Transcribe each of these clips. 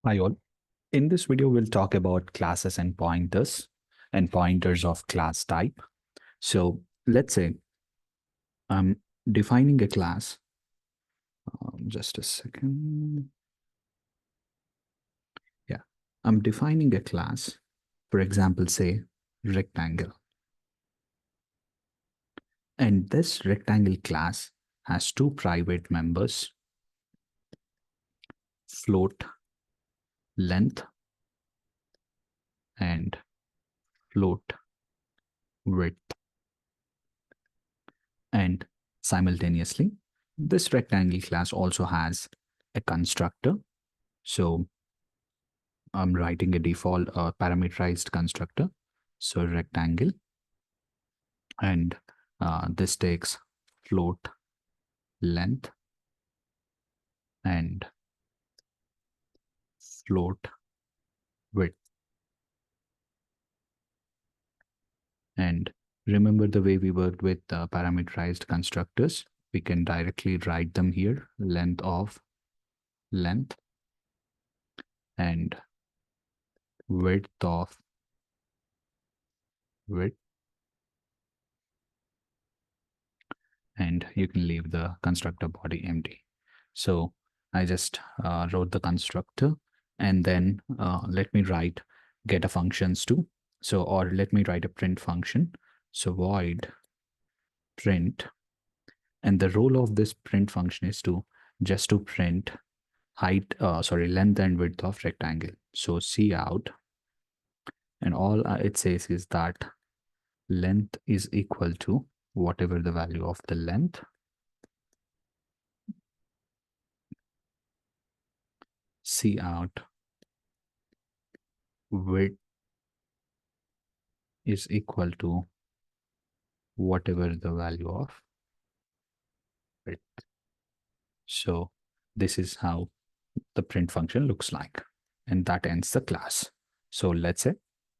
Hi all. In this video, we'll talk about classes and pointers of class type. So let's say I'm defining a class. Just a second. Yeah, I'm defining a class. For example, say rectangle. And this rectangle class has two private members, float length and float width. And simultaneously, this rectangle class also has a constructor. So I'm writing a default parameterized constructor. So rectangle, and this takes float length and float width. And remember the way we worked with parameterized constructors, we can directly write them here, length of length and width of width. And you can leave the constructor body empty. So I just wrote the constructor, and then let me write getter functions too. So, or let me write a print function. So void print, and the role of this print function is to just to print length and width of rectangle. So cout, and all it says is that length is equal to whatever the value of the length, cout width is equal to whatever the value of width. So this is how the print function looks like, and that ends the class. So let's say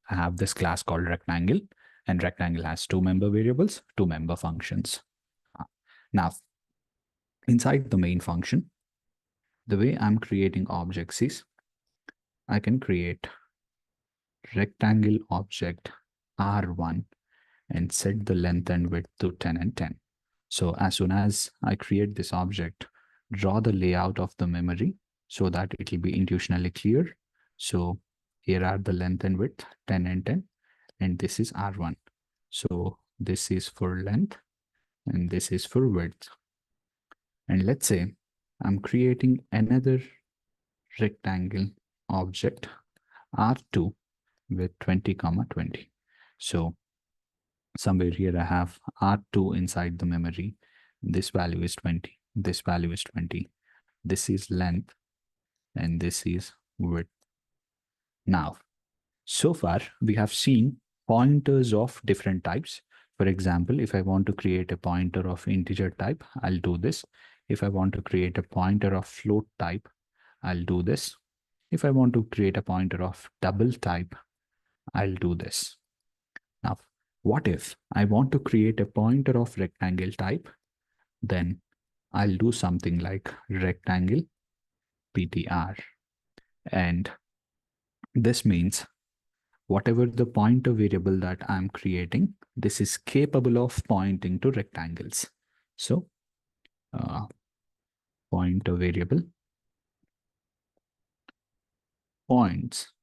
I have this class called rectangle, and rectangle has two member variables, two member functions. Now, inside the main function, the way I'm creating objects is I can create rectangle object R1 and set the length and width to 10 and 10. So as soon as I create this object, draw the layout of the memory so that it will be intuitionally clear. So here are the length and width, 10 and 10, and this is R1. So this is for length and this is for width. And let's say I'm creating another rectangle object R2 with 20, 20. So somewhere here I have R2 inside the memory. This value is 20. This value is 20. This is length and this is width. Now, so far we have seen pointers of different types. For example, if I want to create a pointer of integer type, I'll do this. If I want to create a pointer of float type, I'll do this. If I want to create a pointer of double type, I'll do this. Now, what if I want to create a pointer of rectangle type? Then I'll do something like rectangle ptr. And this means whatever the pointer variable that I'm creating, this is capable of pointing to rectangles. So pointer variable points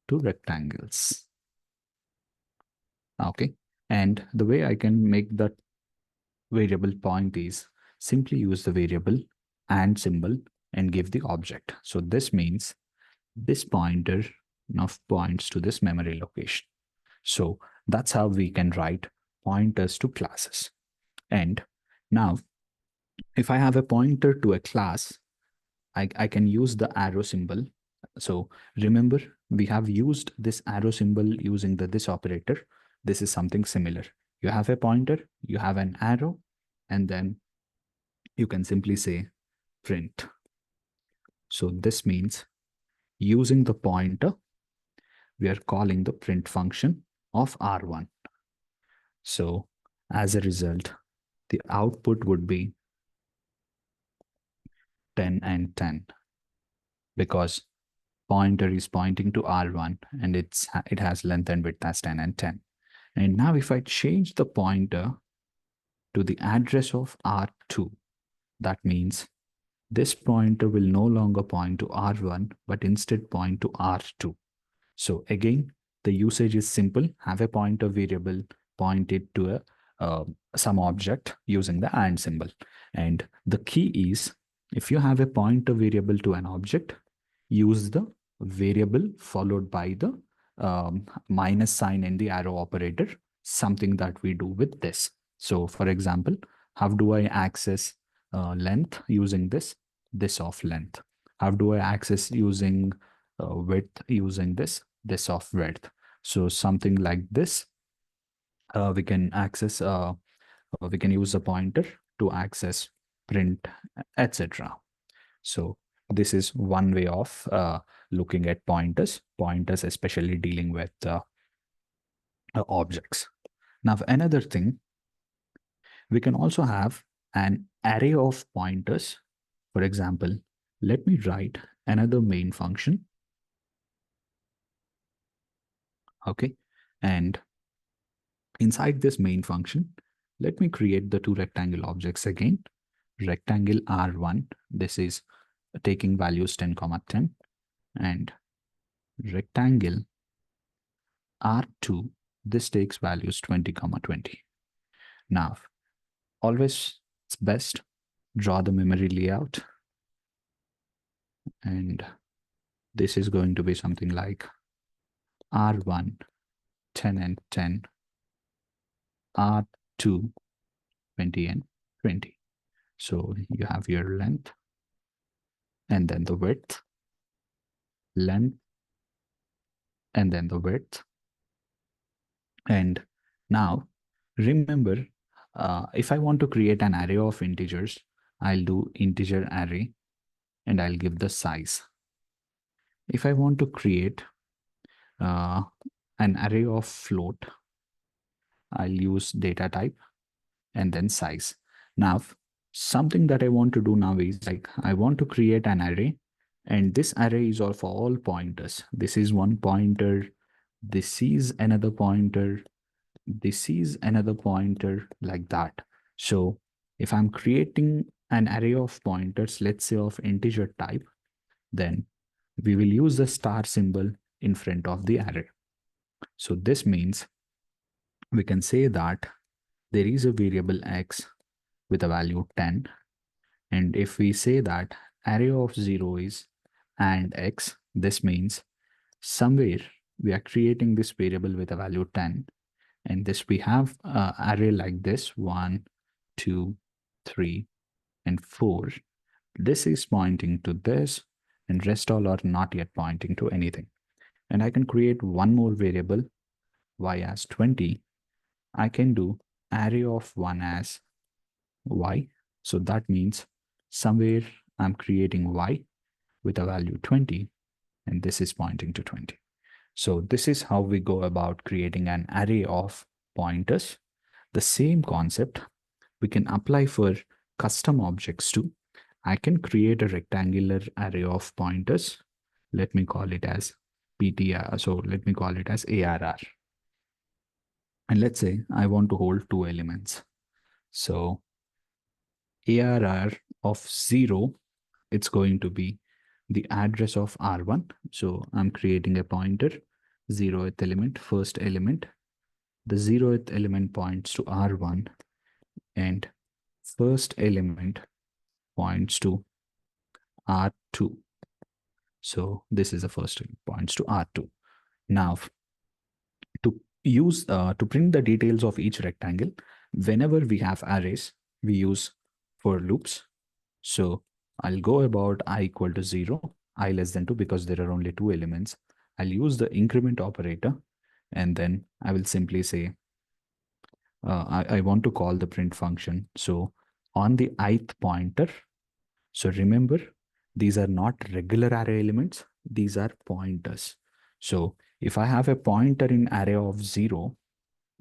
to rectangles. Okay. And the way I can make that variable point is simply use the variable and symbol and give the object. So this means this pointer now points to this memory location. So that's how we can write pointers to classes. And now, if I have a pointer to a class, I can use the arrow symbol. So remember, we have used this arrow symbol using the this operator. This is something similar. You have a pointer, you have an arrow, and then you can simply say print. So this means using the pointer, we are calling the print function of R1. So as a result, the output would be 10 and 10 because pointer is pointing to R1 and it has length and width as 10 and 10. And now if I change the pointer to the address of R2, that means this pointer will no longer point to R1, but instead point to R2. So again, the usage is simple. Have a pointer variable, point it to some object using the and symbol. And the key is, if you have a pointer variable to an object, use the variable followed by the minus sign and the arrow operator, something that we do with this. So for example, how do I access length using this of length? How do I access using width using this of width? So something like this, we can access, we can use a pointer to access print, etc. So this is one way of looking at pointers especially dealing with objects. Now another thing, we can also have an array of pointers. For example, let me write another main function. Okay, and inside this main function, let me create the two rectangle objects again. Rectangle R1, this is taking values 10, 10, and rectangle R2, this takes values 20, 20. Now, always it's best draw the memory layout, and this is going to be something like R1, 10 and 10, R2, 20 and 20. So you have your length, and then the width, length, and then the width. And now remember, if I want to create an array of integers, I'll do integer array and I'll give the size. If I want to create an array of float, I'll use data type and then size. Now, something that I want to do now is like, I want to create an array, and this array is of all pointers. This is one pointer. This is another pointer. This is another pointer, like that. So if I'm creating an array of pointers, let's say of integer type, then we will use the star symbol in front of the array. So this means we can say that there is a variable x with a value 10. And if we say that array of 0 is and x, this means somewhere we are creating this variable with a value 10. And this we have array like this, 1, 2, 3, and 4. This is pointing to this, and rest all are not yet pointing to anything. And I can create one more variable, y as 20. I can do array of 1 as y. So that means somewhere I'm creating y with a value 20, and this is pointing to 20. So this is how we go about creating an array of pointers. The same concept we can apply for custom objects too. I can create a rectangular array of pointers. Let me call it as PTR. So let me call it as ARR. And let's say I want to hold two elements. So ARR of 0, it's going to be the address of R1. So I'm creating a pointer, 0th element, first element. The 0th element points to R1, and first element points to R2. So this is the first points to R2. Now, to print the details of each rectangle, whenever we have arrays, we use for loops. So I'll go about I equal to 0, I less than 2, because there are only two elements. I'll use the increment operator, and then I will simply say, I want to call the print function. So on the ith pointer, so remember, these are not regular array elements, these are pointers. So if I have a pointer in array of 0,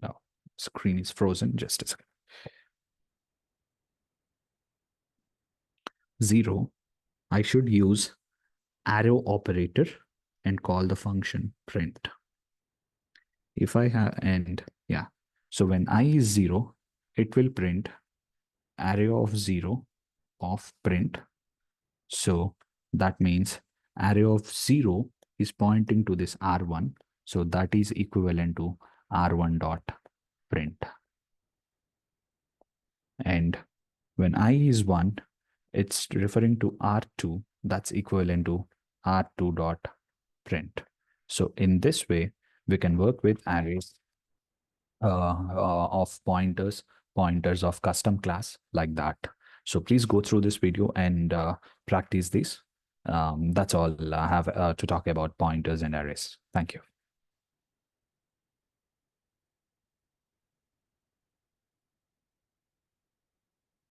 now screen is frozen, just a second. 0, I should use arrow operator and call the function print. If I have, and yeah, so when I is 0, it will print array of 0 of print. So that means array of 0 is pointing to this R1. So that is equivalent to R1 dot print. And when I is 1, it's referring to R2. That's equivalent to R2 dot print. So in this way, we can work with arrays of pointers of custom class like that. So please go through this video and practice this. That's all I have to talk about pointers and arrays. Thank you.